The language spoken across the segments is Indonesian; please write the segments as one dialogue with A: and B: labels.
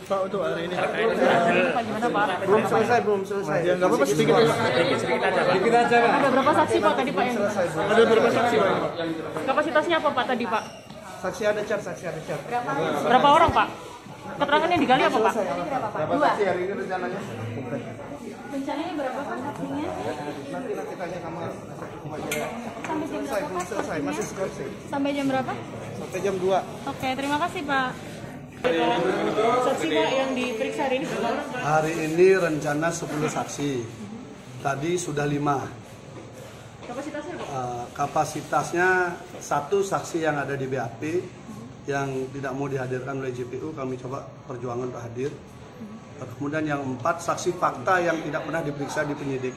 A: Pak, untuk hari ini
B: Gimana Pak?
C: Belum selesai.
A: ya nggak apa-apa, sedikit aja.
C: Sedikit aja, Pak.
B: Ada berapa saksi Pak tadi Pak yang
A: Ada berapa saksi Pak?
B: kapasitasnya apa Pak tadi Pak?
C: Saksi ada cat.
B: Berapa orang Pak? Keterangan yang digali apa Pak?
C: Berapa saksi hari ini rencananya?
D: Rencananya berapa Pak saksinya?
C: Nanti tanya sama hukum aja ya.
D: Sampai jam berapa
C: Belum
D: Pak
C: selesai,
D: saksinya?
C: masih skripsi.
D: Sampai jam berapa?
C: Sampai jam 2.
D: Oke, terima kasih Pak.
B: Saksi Pak yang diperiksa hari ini berapa orang?
E: Hari ini rencana 10 saksi. Tadi sudah 5.
B: Kapasitasnya Pak?
E: Kapasitasnya 1 saksi yang ada di BAP yang tidak mau dihadirkan oleh JPU, kami coba perjuangan untuk hadir. Kemudian yang 4 saksi fakta yang tidak pernah diperiksa di penyidik.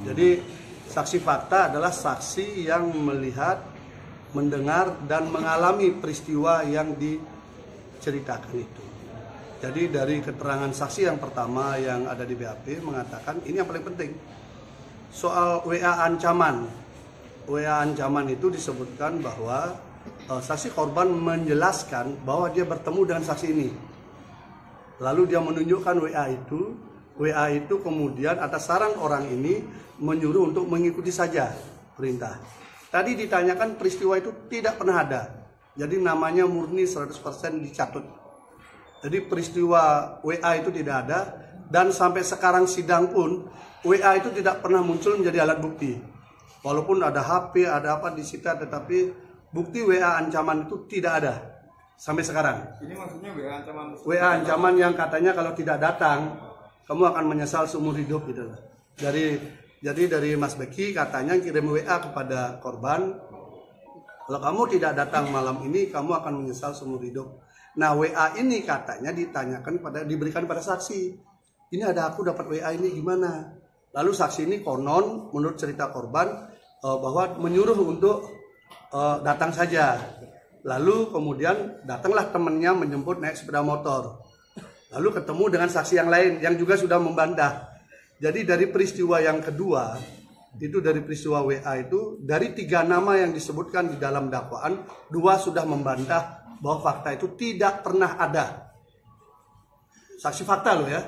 E: Jadi saksi fakta adalah saksi yang melihat, mendengar dan mengalami peristiwa yang diceritakan itu. Jadi dari keterangan saksi yang pertama yang ada di BAP mengatakan ini yang paling penting. Soal WA ancaman. WA ancaman itu disebutkan bahwa saksi korban menjelaskan bahwa dia bertemu dengan saksi ini. Lalu dia menunjukkan WA itu. WA itu kemudian atas saran orang ini menyuruh untuk mengikuti saja perintah. Tadi ditanyakan peristiwa itu tidak pernah ada. Jadi namanya murni 100% dicatut. Jadi peristiwa WA itu tidak ada. Dan sampai sekarang sidang pun WA itu tidak pernah muncul menjadi alat bukti. Walaupun ada HP, ada apa disita, tetapi bukti WA ancaman itu tidak ada sampai sekarang.
C: Ini maksudnya WA ancaman?
E: WA ancaman yang katanya kalau tidak datang kamu akan menyesal seumur hidup gitu. Jadi dari Mas Beki katanya kirim WA kepada korban, kalau kamu tidak datang malam ini kamu akan menyesal seumur hidup. Nah WA ini katanya diberikan pada saksi. Ini ada aku dapat WA ini gimana? Lalu saksi ini konon menurut cerita korban bahwa menyuruh untuk datang saja. Lalu kemudian datanglah temannya menjemput naik sepeda motor. Lalu ketemu dengan saksi yang lain yang juga sudah membantah. Jadi dari peristiwa yang kedua, itu dari peristiwa WA itu, dari 3 nama yang disebutkan di dalam dakwaan, 2 sudah membantah bahwa fakta itu tidak pernah ada. Saksi fakta loh ya,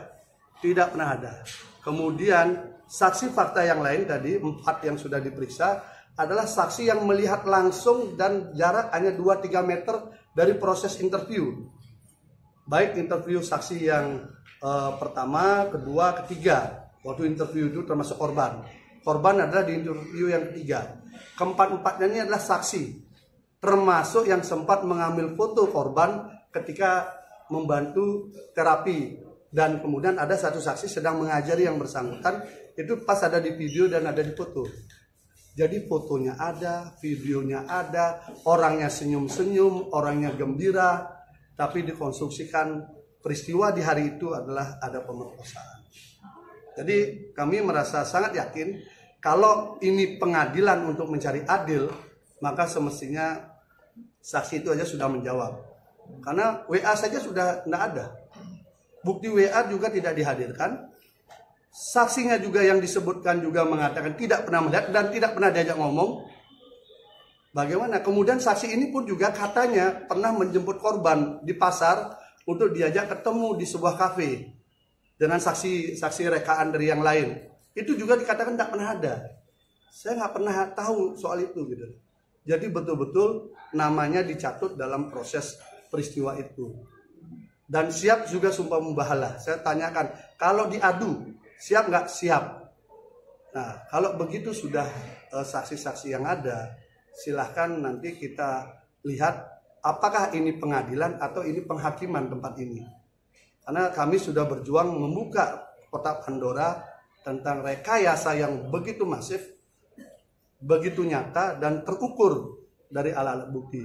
E: tidak pernah ada. Kemudian saksi fakta yang lain tadi, 4 yang sudah diperiksa, adalah saksi yang melihat langsung dan jarak hanya 2-3 meter dari proses interview. Baik interview saksi yang pertama, kedua, ketiga. Waktu interview itu termasuk korban. Korban adalah di interview yang ketiga. Keempat-empatnya ini adalah saksi. Termasuk yang sempat mengambil foto korban ketika membantu terapi. Dan kemudian ada satu saksi sedang mengajari yang bersangkutan. Itu pas ada di video dan ada di foto. Jadi fotonya ada, videonya ada, orangnya senyum-senyum, orangnya gembira. Tapi dikonstruksikan peristiwa di hari itu adalah ada pemerkosaan. Jadi kami merasa sangat yakin kalau ini pengadilan untuk mencari adil, maka semestinya saksi itu aja sudah menjawab. Karena WA saja sudah tidak ada. Bukti WA juga tidak dihadirkan. Saksinya juga yang disebutkan juga mengatakan tidak pernah melihat dan tidak pernah diajak ngomong. Bagaimana? Kemudian saksi ini pun juga katanya pernah menjemput korban di pasar untuk diajak ketemu di sebuah kafe dengan saksi rekaan dari yang lain. Itu juga dikatakan tidak pernah ada. Saya nggak pernah tahu soal itu gitu. Jadi betul-betul namanya dicatut dalam proses peristiwa itu. Dan siap juga sumpah membahala. Saya tanyakan, kalau diadu siap nggak? Siap. Nah, kalau begitu sudah saksi-saksi yang ada, silahkan nanti kita lihat apakah ini pengadilan atau ini penghakiman tempat ini. Karena kami sudah berjuang membuka kotak Pandora tentang rekayasa yang begitu masif, begitu nyata dan terukur dari alat-alat bukti.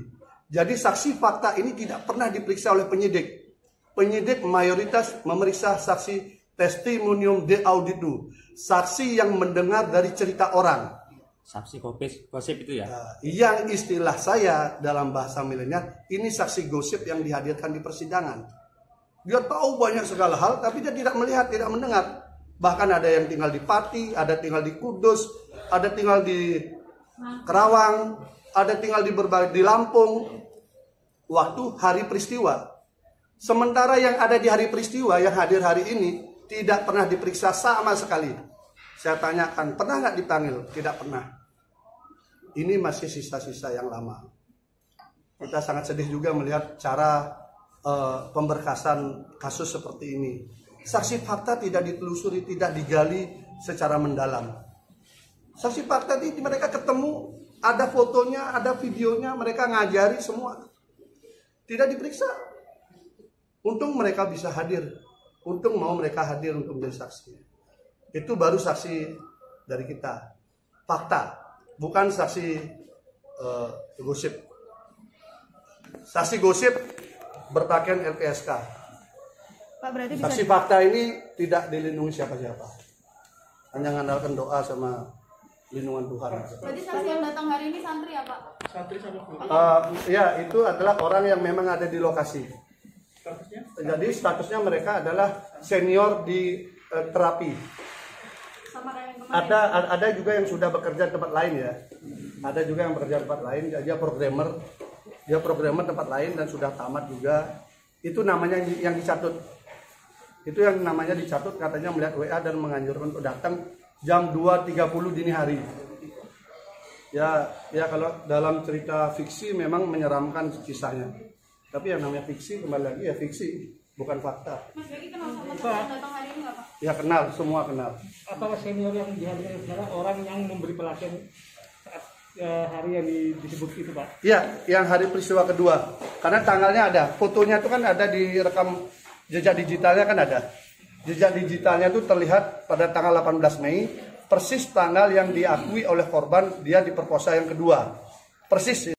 E: Jadi saksi fakta ini tidak pernah diperiksa oleh penyidik. Penyidik mayoritas memeriksa saksi testimonium de auditu, saksi yang mendengar dari cerita orang.
F: Saksi gosip itu ya?
E: Yang istilah saya dalam bahasa milenial, ini saksi gosip yang dihadirkan di persidangan. Dia tahu banyak segala hal, tapi dia tidak melihat, tidak mendengar. Bahkan ada yang tinggal di Pati, ada tinggal di Kudus, ada tinggal di Kerawang, ada tinggal di Lampung. Waktu hari peristiwa, Sementara yang ada di hari peristiwa, yang hadir hari ini, tidak pernah diperiksa sama sekali. Saya tanyakan, pernah nggak dipanggil? Tidak pernah. Ini masih sisa-sisa yang lama. Kita sangat sedih juga melihat cara pemberkasan kasus seperti ini. Saksi fakta tidak ditelusuri, tidak digali secara mendalam. Saksi fakta ini mereka ketemu, ada fotonya, ada videonya, mereka ngajari semua. Tidak diperiksa. Untung mereka bisa hadir. Untung mau mereka hadir untuk menjadi saksi. Itu baru saksi dari kita. Fakta, bukan saksi gosip. Saksi gosip berpakaian LPSK.
D: Pak, berarti bisa
E: Saksi fakta ini tidak dilindungi siapa-siapa. Hanya mengandalkan doa sama lindungan Tuhan.
D: berarti saksi yang datang hari ini santri ya, Pak?
A: Santri sama guru.
E: Ya, itu adalah orang yang memang ada di lokasi.
A: Statusnya?
E: Jadi statusnya mereka adalah senior di terapi.
D: Sama kayak yang kemarin.
E: Ada juga yang sudah bekerja di tempat lain ya. Ada juga yang bekerja di tempat lain. Dia programmer tempat lain dan sudah tamat juga. Itu namanya yang dicatut. Itu yang namanya dicatut, katanya melihat WA dan menganjurkan untuk datang jam 2.30 dini hari. Ya kalau dalam cerita fiksi memang menyeramkan kisahnya. Tapi yang namanya fiksi, kembali lagi ya fiksi, bukan fakta.
D: Mas Beki kenal sama saksi yang datang hari ini nggak, Pak?
E: Ya kenal, semua kenal.
A: Apakah senior yang dihadirkan adalah orang yang memberi pelatihan saat hari yang disebut itu, Pak?
E: Ya, yang hari peristiwa kedua. Karena tanggalnya ada, fotonya itu kan ada di rekam jejak digitalnya kan ada. Jejak digitalnya itu terlihat pada tanggal 18 Mei, persis tanggal yang diakui oleh korban dia diperkosa yang kedua. Persis.